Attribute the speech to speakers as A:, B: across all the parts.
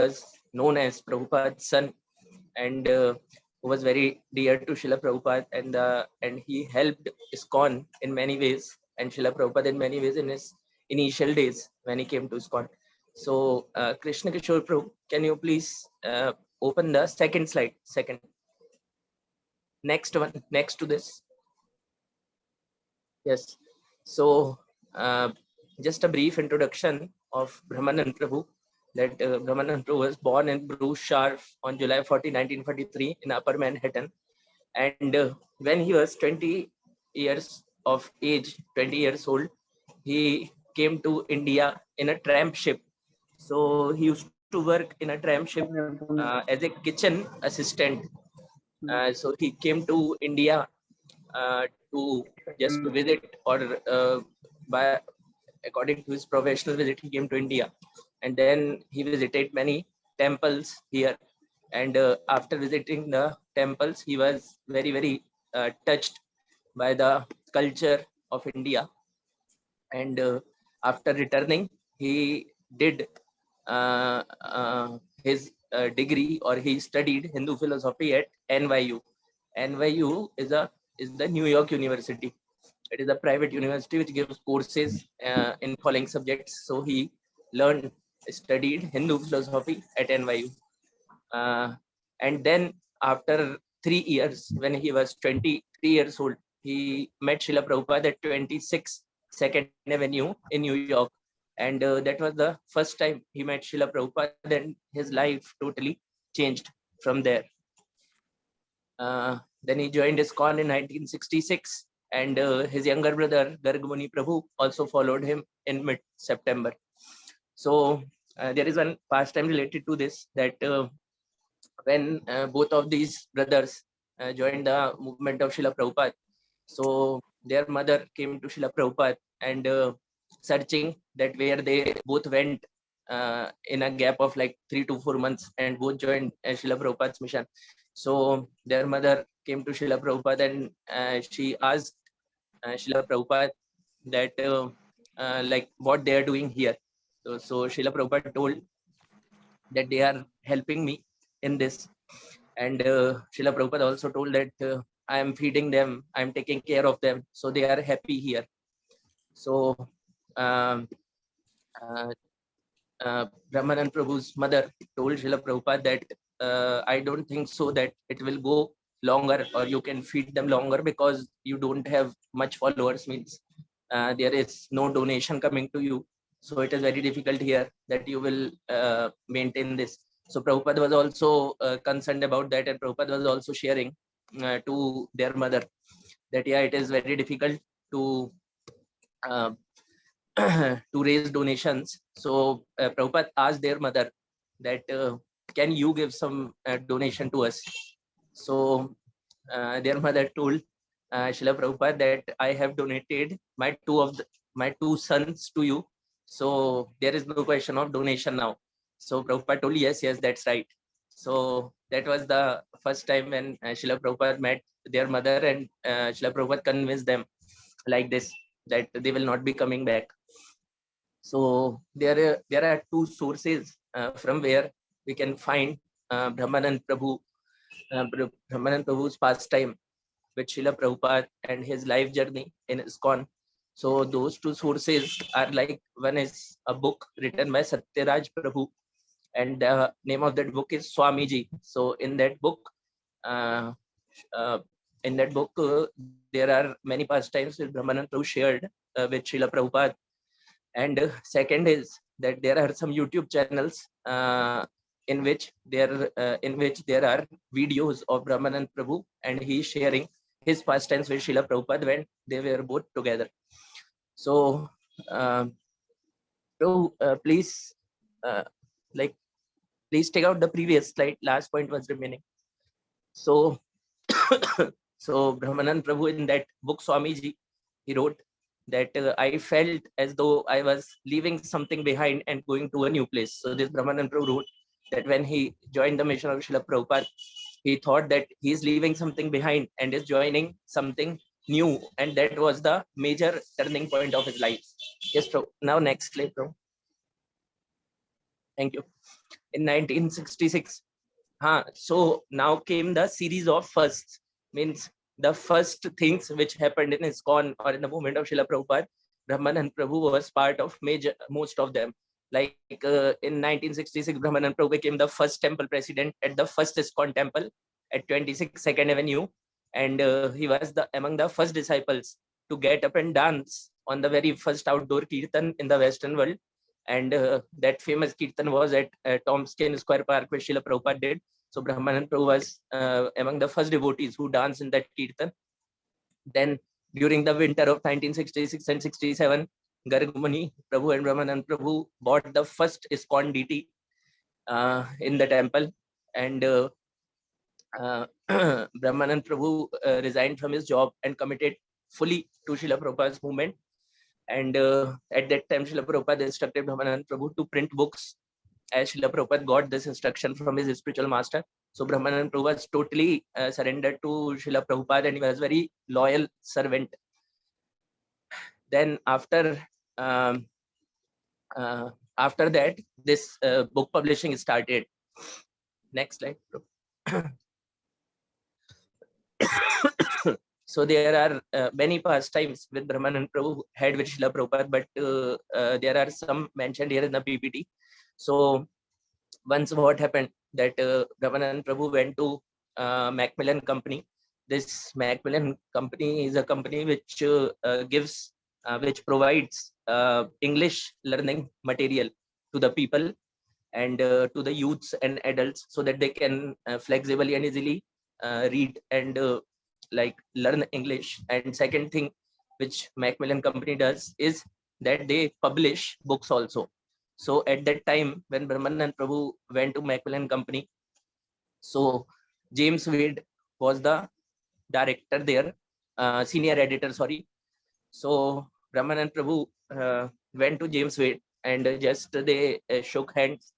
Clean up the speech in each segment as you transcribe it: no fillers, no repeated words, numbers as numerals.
A: was known as Prabhupada's son, and who was very dear to Srila Prabhupada, and he helped ISKCON in many ways, and Srila Prabhupada in many ways in his initial days when he came to ISKCON. So Krishna Kishore Prabhu, can you please open the second slide? Second. Next one, next to this. Yes. So just a brief introduction of Brahmananda Prabhu. That Brahmananda Prabhu was born in Bruce Sharp on July 14, 1943 in Upper Manhattan. And when he was 20 years of age, 20 years old, he came to India in a tramp ship. So he used to work in a tramp ship as a kitchen assistant. So he came to India to just visit, or by according to his professional visit, he came to India, and then he visited many temples here. And after visiting the temples, he was very touched by the culture of India. And after returning, he did his degree, or he studied Hindu philosophy at NYU. NYU is the New York University. It is a private university which gives courses in following subjects. So he studied Hindu philosophy at NYU. And then after 3 years, when he was 23 years old, he met Srila Prabhupada at 26 Second Avenue in New York. And that was the first time he met Srila Prabhupada, and his life totally changed from there. Then he joined ISKCON in 1966, and his younger brother Gargamuni Prabhu also followed him in mid-September. So there is one pastime related to this, that when both of these brothers joined the movement of Srila Prabhupada, so their mother came to Srila Prabhupada and searching that where they both went in a gap of like 3 to 4 months, and both joined Srila Prabhupada's mission. So their mother came to Srila Prabhupada, and she asked Srila Prabhupada that like what they are doing here. So Srila Prabhupada told that they are helping me in this. And Srila Prabhupada also told that I am feeding them, I am taking care of them, so they are happy here. So Brahmananda Prabhu's mother told Srila Prabhupada that I don't think so that it will go longer, or you can feed them longer, because you don't have much followers, means there is no donation coming to you. So it is very difficult here that you will maintain this. So Prabhupada was also concerned about that, and Prabhupada was also sharing to their mother that yeah, it is very difficult to to raise donations. So Prabhupada asked their mother that can you give some donation to us? So their mother told Srila Prabhupada that I have donated my two sons to you, so there is no question of donation now. So Prabhupada told yes, that's right. So that was the first time when Srila Prabhupada met their mother, and Srila Prabhupada convinced them like this, that they will not be coming back. So there are two sources from where we can find Brahmananda Prabhu's pastime with Srila Prabhupada and his life journey in ISKCON. So those two sources are like, one is a book written by Satyaraj Prabhu, and the name of that book is Swamiji. So in that book, there are many pastimes that Brahmananda Prabhu shared with Srila Prabhupada. And second is that there are some YouTube channels in which there are videos of Brahmananda Prabhu, and he is sharing his pastimes with Srila Prabhupada when they were both together. So please please take out the previous slide. Last point was remaining. So so Brahmananda Prabhu, in that book Swamiji, he wrote that I felt as though I was leaving something behind and going to a new place. So this Brahmananda Prabhu wrote that when he joined the mission of Srila Prabhupada, he thought that he is leaving something behind and is joining something new, and that was the major turning point of his life. Yes, Prabhu. Now next slide, Prabhu. Thank you. in 1966. So now came the series of firsts, means the first things which happened in ISKCON or in the movement of Srila Prabhupada. Brahmananda Prabhu was part of most of them. Like in 1966, Brahmananda Prabhu became the first temple president at the first ISKCON temple at 26 Second Avenue, and he was among the first disciples to get up and dance on the very first outdoor kirtan in the Western world. And that famous kirtan was at Tompkins Square Park, where Srila Prabhupada did. So Brahmananda Prabhu was among the first devotees who danced in that kirtan. Then during the winter of 1966 and 67, Gargmuni Prabhu and Brahmananda Prabhu bought the first ISKCON DT in the temple. And Brahmananda Prabhu resigned from his job and committed fully to Srila Prabhupada's movement. And at that time, Srila Prabhupada instructed Brahmananda Prabhu to print books, as Srila Prabhupada got this instruction from his spiritual master. So Brahmananda Prabhu was totally surrendered to Srila Prabhupada, and he was very loyal servant. Then after that, this book publishing started. Next slide. So there are many pastimes with Brahmananda Prabhu had with Srila Prabhupada, but there are some mentioned here in the PPT. So once what happened that Brahmananda Prabhu went to Macmillan Company. This Macmillan Company is a company which which provides English learning material to the people and to the youths and adults, so that they can flexibly and easily read and like learn English. And second thing which Macmillan Company does is that they publish books also. So at that time when Brahmananda Prabhu went to Macmillan Company, so James Wade was the director there, senior editor, sorry. So Brahmananda Prabhu went to James Wade and just they shook hands.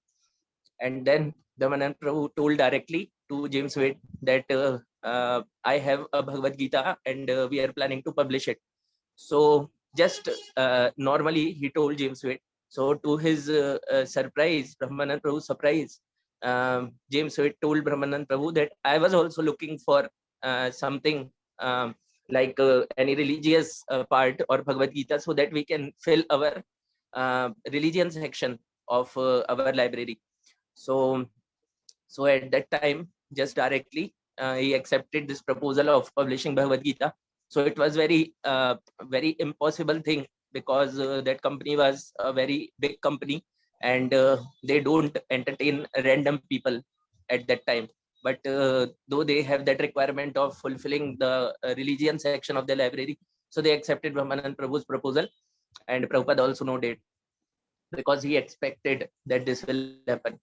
A: And then Brahmananda Prabhu told directly to James Wade that I have a Bhagavad Gita and we are planning to publish it. So just normally he told James Wade. So to his surprise, Brahmananda Prabhu's surprise, James Wade told Brahmananda Prabhu that I was also looking for something like any religious part or Bhagavad Gita, so that we can fill our religion section of our library. So at that time, just directly he accepted this proposal of publishing Bhagavad Gita. So it was very impossible thing, because that company was a very big company and they don't entertain random people at that time. But though they have that requirement of fulfilling the religion section of the library, so they accepted Brahmananda Prabhu's proposal, and Prabhupada also noted, because he expected that this will happen.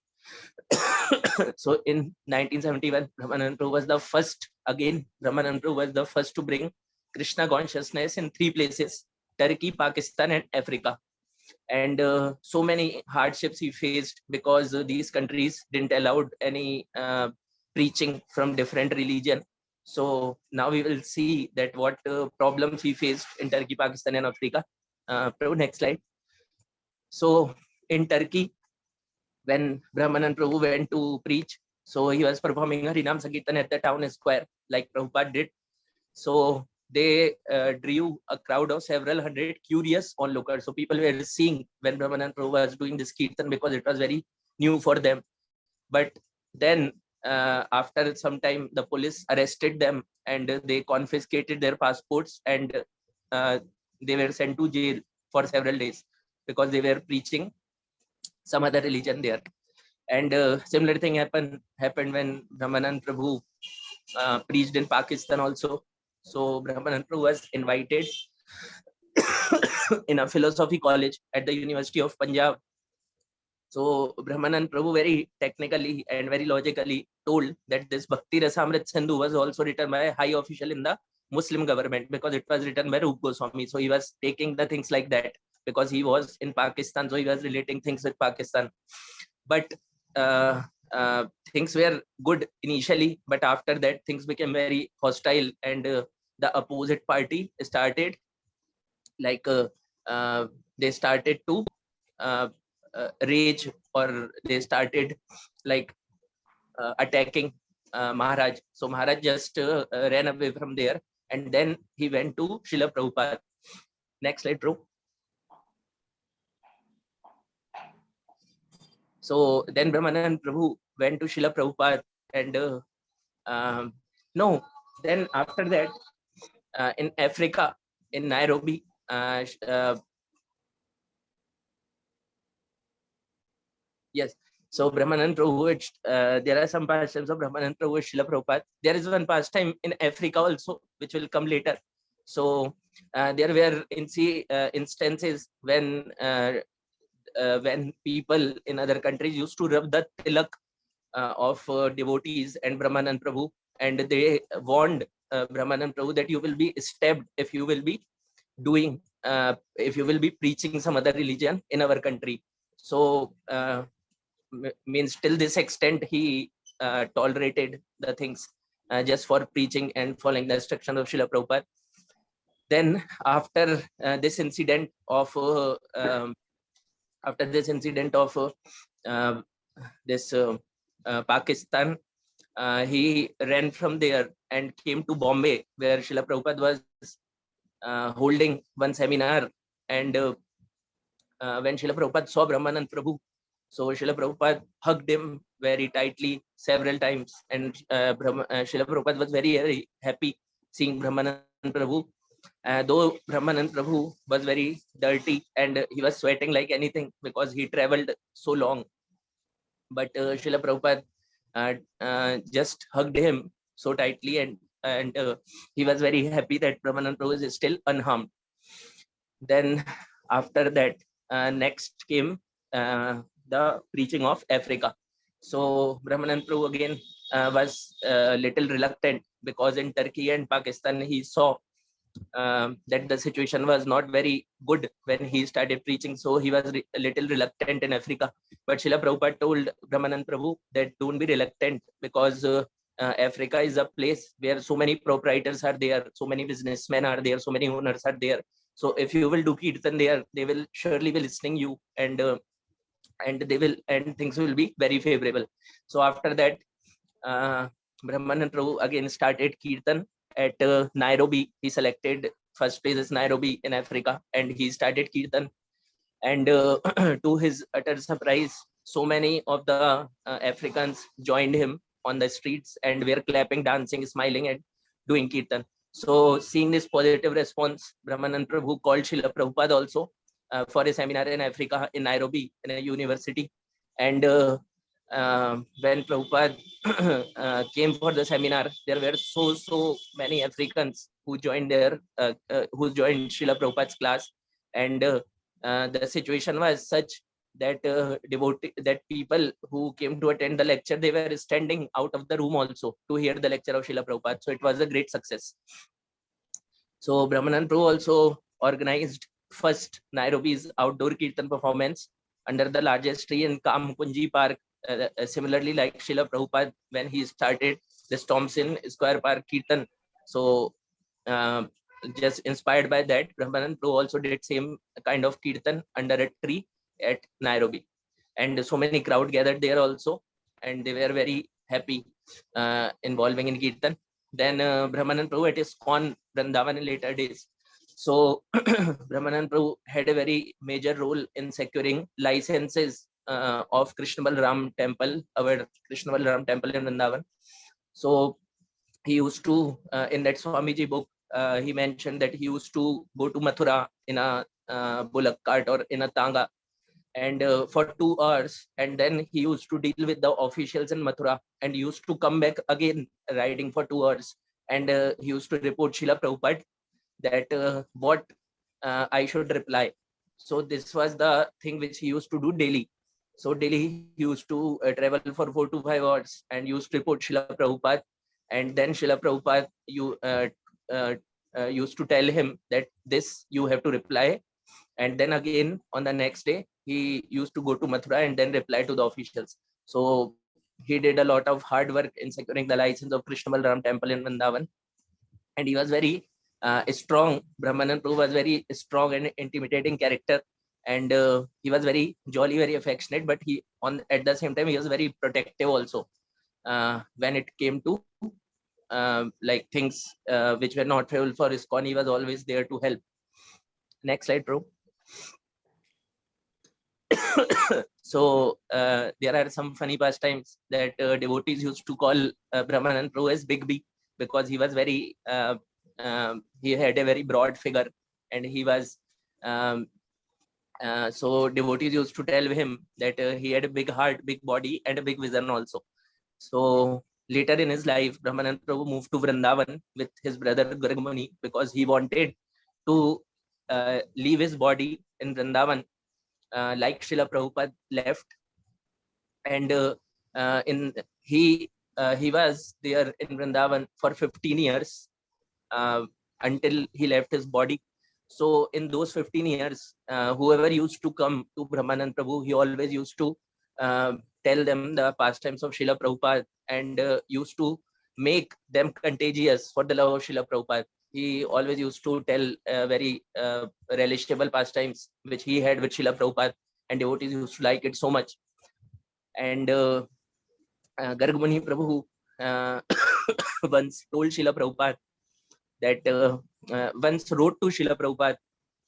A: So in 1971, Brahmananda Prabhu was the first, again, Brahmananda Prabhu was the first to bring Krishna consciousness in 3 places: Turkey, Pakistan, and Africa. And so many hardships he faced, because these countries didn't allow any preaching from different religion. So now we will see that what problems he faced in Turkey, Pakistan, and Africa. Prabhu, next slide. So in Turkey, when Brahmananda Prabhu went to preach, so he was performing Harinam Sankirtan at the town square, like Prabhupada did. So they drew a crowd of several hundred curious onlookers. So people were seeing when Brahmananda Prabhu was doing this kirtan, because it was very new for them. But then after some time, the police arrested them and they confiscated their passports, and they were sent to jail for several days, because they were preaching some other religion there. And similar thing happened when Brahmananda Prabhu preached in Pakistan also. So Brahmananda Prabhu was invited in a philosophy college at the University of Punjab. So Brahmananda Prabhu very technically and very logically told that this Bhakti Rasamrit Sindhu was also written by a high official in the Muslim government, because it was written by Rup Goswami. So he was taking the things like that, because he was in Pakistan, so he was relating things with Pakistan. But things were good initially, but after that things became very hostile, and the opposite party started, like they started to rage, or they started like attacking Maharaj. So Maharaj just ran away from there, and then he went to Srila Prabhupada. Next slide, Prabhu. So then Brahmananda Prabhu went to Srila Prabhupada, and no, then after that, in Africa, in Nairobi, yes. So Brahmananda Prabhu, there are some pastimes of Brahmananda Prabhu with Srila Prabhupada. There is one pastime in Africa also, which will come later. So there were instances when people in other countries used to rub the tilak of devotees and Brahmananda Prabhu, and they warned Brahmananda Prabhu that you will be stabbed if you will be if you will be preaching some other religion in our country. So means till this extent he tolerated the things just for preaching and following the instruction of Srila Prabhupada. Then after this incident of this Pakistan, he ran from there and came to Bombay, where Srila Prabhupada was holding one seminar. And when Srila Prabhupada saw Brahmananda Prabhu, so Srila Prabhupada hugged him very tightly several times, and Srila Prabhupada was very, very happy seeing Brahmananda Prabhu. Though Brahmananda Prabhu was very dirty and he was sweating like anything because he traveled so long, but Srila Prabhupada just hugged him so tightly, and he was very happy that Brahmananda Prabhu is still unharmed. Then after that, next came the preaching of Africa. So Brahmananda Prabhu again was a little reluctant, because in Turkey and Pakistan he saw that the situation was not very good when he started preaching. So he was a little reluctant in Africa. But Srila Prabhupada told Brahmananda Prabhu that don't be reluctant, because Africa is a place where so many proprietors are there, so many businessmen are there, so many owners are there. So if you will do kirtan there, they will surely be listening you, and things will be very favorable. So after that, Brahmananda Prabhu again started kirtan at Nairobi. He selected first place is Nairobi in Africa, and he started kirtan. And to his utter surprise, so many of the Africans joined him on the streets and were clapping, dancing, smiling, and doing kirtan. So seeing this positive response, Brahmananda Prabhu called Srila Prabhupada also for a seminar in Africa, in Nairobi, in a university. And when Prabhupada came for the seminar, there were so many Africans who joined Srila Prabhupada's class. And the situation was such that that people who came to attend the lecture, they were standing out of the room also to hear the lecture of Srila Prabhupada. So it was a great success. So Brahmananda Prabhu also organized first Nairobi's outdoor kirtan performance under the largest tree in Kamkunji Park. Similarly, like Srila Prabhupada, when he started this Thompson Square Park kirtan. So just inspired by that, Brahmananda Prabhu also did same kind of kirtan under a tree at Nairobi. And so many crowd gathered there also, and they were very happy involving in kirtan. Then Brahmananda Prabhu at ISKCON Vrindavan in later days. So Brahmananda Prabhu had a very major role in securing licenses of Krishna Balram temple, our Krishna Balram temple in Vrindavan. So he used to, in that Swamiji book, he mentioned that he used to go to Mathura in a bullock cart or in a tanga, and for 2 hours, and then he used to deal with the officials in Mathura, and used to come back again riding for 2 hours, and he used to report Srila Prabhupada that what I should reply. So this was the thing which he used to do daily. So daily he used to travel for 4 to 5 hours and used to report Srila Prabhupada, and then Srila Prabhupada used to tell him that this you have to reply, and then again on the next day he used to go to Mathura and then reply to the officials. So he did a lot of hard work in securing the license of Krishna Balram temple in Vrindavan, and he was very strong. Brahmananda Prabhu was very strong and intimidating character. and he was very jolly, very affectionate, but at the same time he was very protective also. When it came to like things which were not favorable for ISKCON, he was always there to help. Next slide, bro. So there are some funny pastimes that devotees used to call Brahmananda Prabhu as Big B, because he was very he had a very broad figure, and he was so devotees used to tell him that he had a big heart, big body, and a big vision also. So later in his life, Brahmananda Prabhu moved to Vrindavan with his brother Gargamuni, because he wanted to leave his body in Vrindavan, like Srila Prabhupada left, and in he was there in Vrindavan for 15 years uh, until he left his body. So in those 15 years, whoever used to come to Brahmananda Prabhu, he always used to tell them the pastimes of Srila Prabhupada, and used to make them contagious for the love of Srila Prabhupada. He always used to tell very relishable pastimes which he had with Srila Prabhupada, and devotees used to like it so much. And Gargamuni Prabhu once told Srila Prabhupada that once wrote to Srila Prabhupada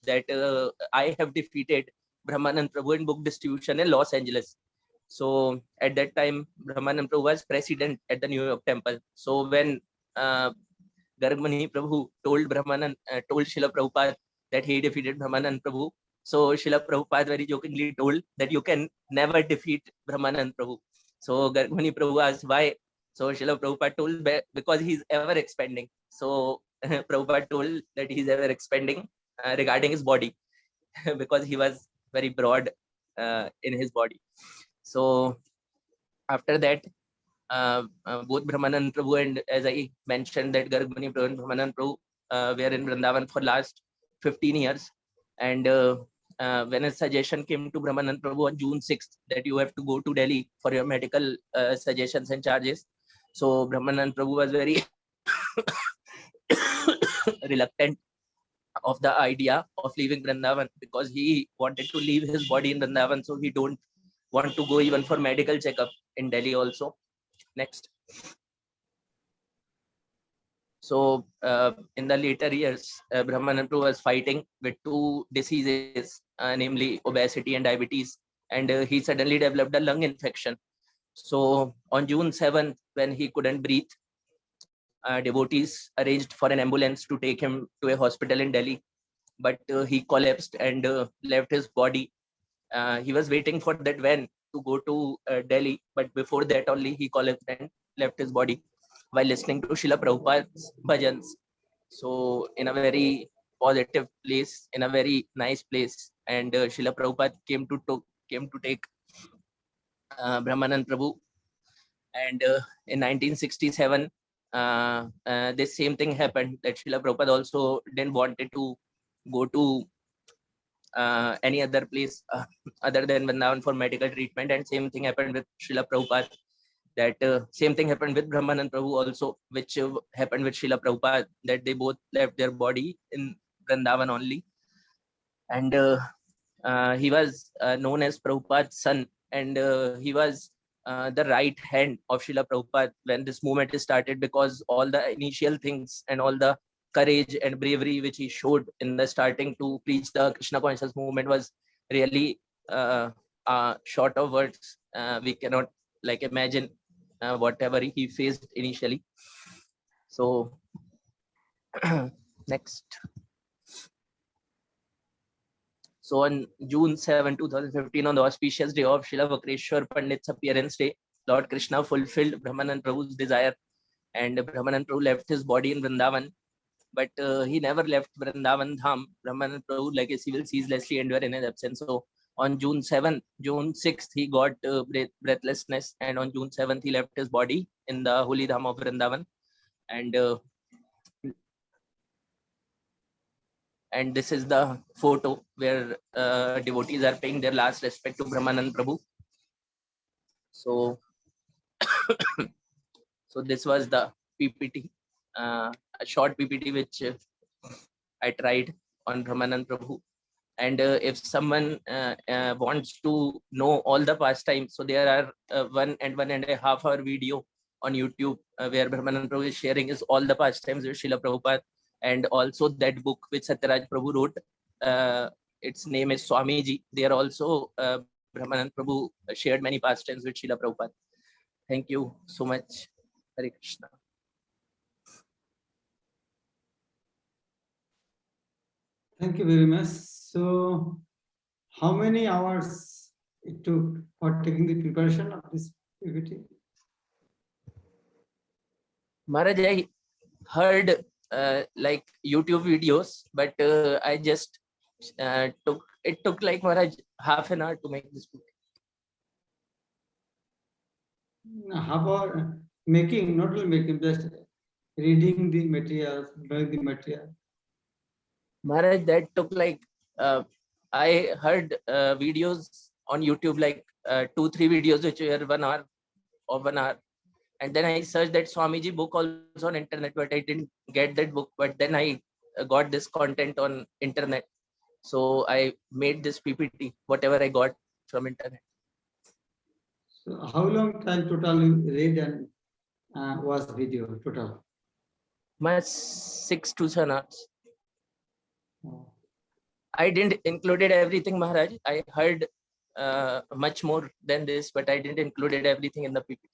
A: that I have defeated Brahmananda Prabhu in book distribution in Los Angeles. So at that time, Brahmananda Prabhu was president at the New York Temple. So when uh, Gargamuni Prabhu told Srila Prabhupada that he defeated Brahmananda Prabhu, so Srila Prabhupada very jokingly told that you can never defeat Brahmananda Prabhu. So Gargamuni Prabhu asked why. So Srila Prabhupada told because he's ever expanding. So Prabhupada told that he's ever expanding regarding his body because he was very broad in his body. So after that, both Brahmananda Prabhu and, as I mentioned, that Gargamuni Prabhu and Brahmananda Prabhu were in Vrindavan for last 15 years. And when a suggestion came to Brahmananda Prabhu on June 6th that you have to go to Delhi for your medical suggestions and charges, so Brahmananda Prabhu was very reluctant of the idea of leaving Vrindavan, because he wanted to leave his body in Vrindavan, so he don't want to go even for medical checkup in Delhi also. Next. So in the later years, Brahmananda Prabhu was fighting with two diseases, namely obesity and diabetes, and he suddenly developed a lung infection. So on June 7th, when he couldn't breathe, devotees arranged for an ambulance to take him to a hospital in Delhi, but he collapsed and left his body. He was waiting for that van to go to Delhi, but before that only he collapsed and left his body while listening to Srila Prabhupada's bhajans. So in a very positive place, in a very nice place, and Srila Prabhupada came to take Brahmananda Prabhu, and in 1967, this same thing happened, that Srila Prabhupada also didn't wanted to go to any other place other than Vrindavan for medical treatment, and same thing happened with Srila Prabhupada. That same thing happened with Brahmananda Prabhu also, which happened with Srila Prabhupada, that they both left their body in Vrindavan only. And he was known as Prabhupada's son, and he was the right hand of Srila Prabhupada when this movement started, because all the initial things and all the courage and bravery which he showed in the starting to preach the Krishna conscious movement was really short of words. We cannot like imagine whatever he faced initially. So next. So on June 7, 2015, on the auspicious day of Srila Vakreshwar Pandit's appearance day, Lord Krishna fulfilled Brahmananda Prabhu's desire, and Brahmananda Prabhu left his body in Vrindavan, but he never left Vrindavan Dham. Brahmananda Prabhu's legacy will ceaselessly endure in his absence. So on June 7th, June 6th, he got breathlessness, and on June 7th, he left his body in the holy Dham of Vrindavan. And this is the photo where devotees are paying their last respect to Brahmananda Prabhu. So, so this was the PPT, a short PPT which I tried on Brahmananda Prabhu. And if someone wants to know all the pastimes, so there are 1.5 hour video on YouTube where Brahmananda Prabhu is sharing is all the pastimes with Srila Prabhupada, and also that book which Satyaraj Prabhu wrote. Its name is Swamiji. There also Brahmananda Prabhu shared many pastimes with Srila Prabhupada. Thank you so much. Hare Krishna.
B: Thank you very much. So, how many hours it took for taking the preparation of this PPT?
A: Maharaj, I heard like YouTube videos, but I just took like Maharaj half an hour to make this book.
B: How about making, not only making, just reading the materials, knowing the material?
A: Maharaj, that took like I heard videos on YouTube, like 2-3 videos which were 1 hour or 1 hour, and then I searched that Swamiji book also on internet, but I didn't get that book. But then I got this content on internet, so I made this PPT, whatever I got from internet.
B: So, how long time total you read and watch video total?
A: Much 6 to 7 hours.
B: Oh.
A: I didn't included everything, Maharaj. I heard much more than this, but I didn't included everything in the PPT.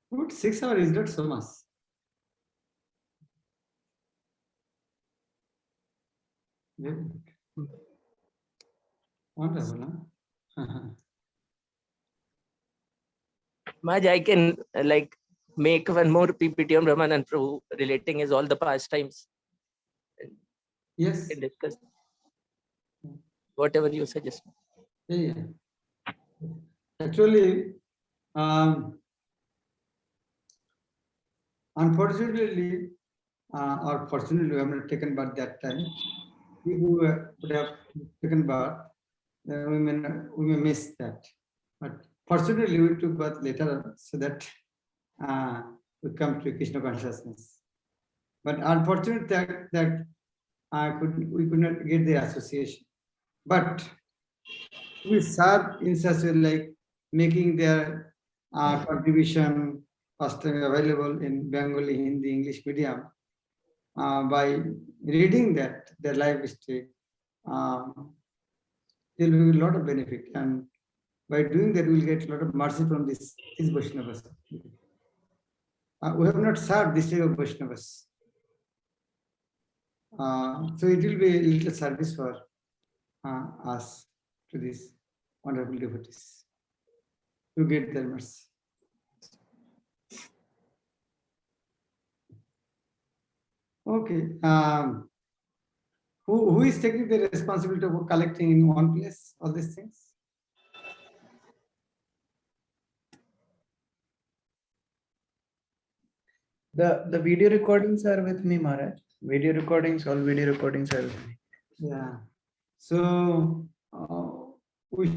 B: But 6 hours is not so much. Very good. Wonderful, huh?
A: Maharaj, I can like make one more PPT on Brahmananda Prabhu relating his all the pastimes.
B: Yes.
A: Can discuss whatever you suggest.
B: Yeah. Actually, unfortunately, or fortunately, we have not taken birth that time. We who would have taken birth, we may miss that. But fortunately, we took birth later so that we come to Krishna consciousness. But unfortunately, that we could not get the association. But we serve in such a way, like making their contribution first time available in Bengali, Hindi, English medium by reading that their life history. There will be a lot of benefit, and by doing that, we will get a lot of mercy from these Vaishnavas. We have not served this type of Vaishnavas. So it will be a little service for us to these wonderful devotees to get their mercy. Okay. Who is taking the responsibility of collecting in one place all these things?
C: The video recordings are with me, Maharaj. All video recordings are with me.
B: Yeah. So we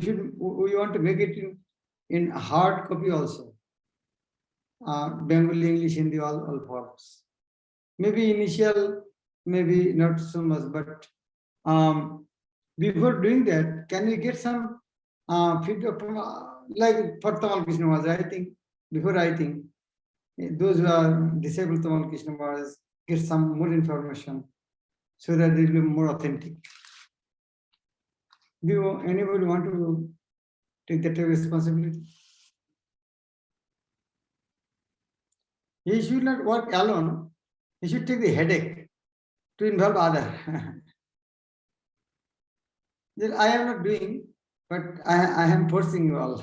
B: want to make it in hard copy also. Bengali, English, Hindi, all forms. Maybe initial, maybe not so much, but before doing that, can we get some feedback from like for Tamal Krishna Maharaj? I think those who are disabled Tamal Krishna Maharaj get some more information so that it will be more authentic. Do anybody want to take that responsibility? He should not work alone. He should take the headache to involve other. That I am not doing, but I am forcing you all.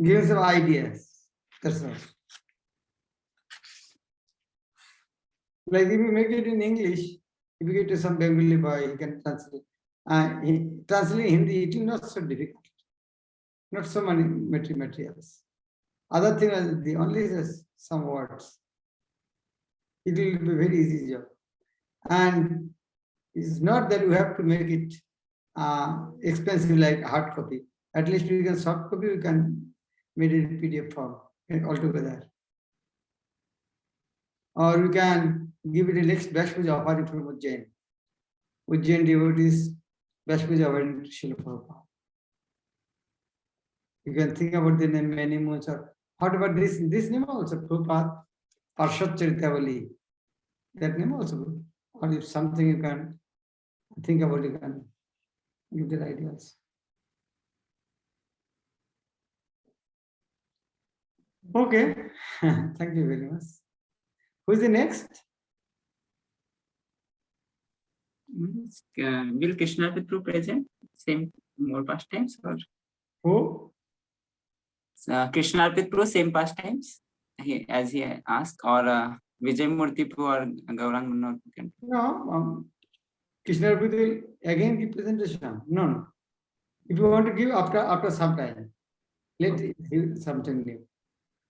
B: Give some ideas. That's all. Like if you make it in English, if you get to some Bengali boy, he can translate. Translate Hindi, it is not so difficult. Not so many materials. Other thing is the only is some words. It will be a very easy job. And it's not that we have to make it expensive like hard copy. At least we can soft copy, we can make it in PDF form altogether. Or we can give it a next best puja offering from Ujjain. Ujjain devotees, best puja offering to Srila Prabhupada. You can think about the name many months. What about this name also? Prabhupada, Parshat Charitavali. That name also good. Or if something you can think about, you can give the ideas. Okay. Thank you very much. Who is the next?
D: Will Krishna Prabhu present same more pastimes or
B: Who?
D: Krishna Prabhu same pastimes as he asked, or Vijay Murthy Prabhu or Gaurang Manor can?
B: No. Krishna will again give presentation. No. If you want to give after some time, let give something new.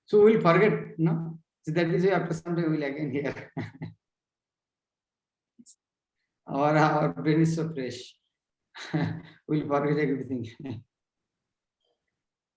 B: So we'll forget, no? So that is why after some time we'll again hear. Our brain is so fresh. We'll forget everything.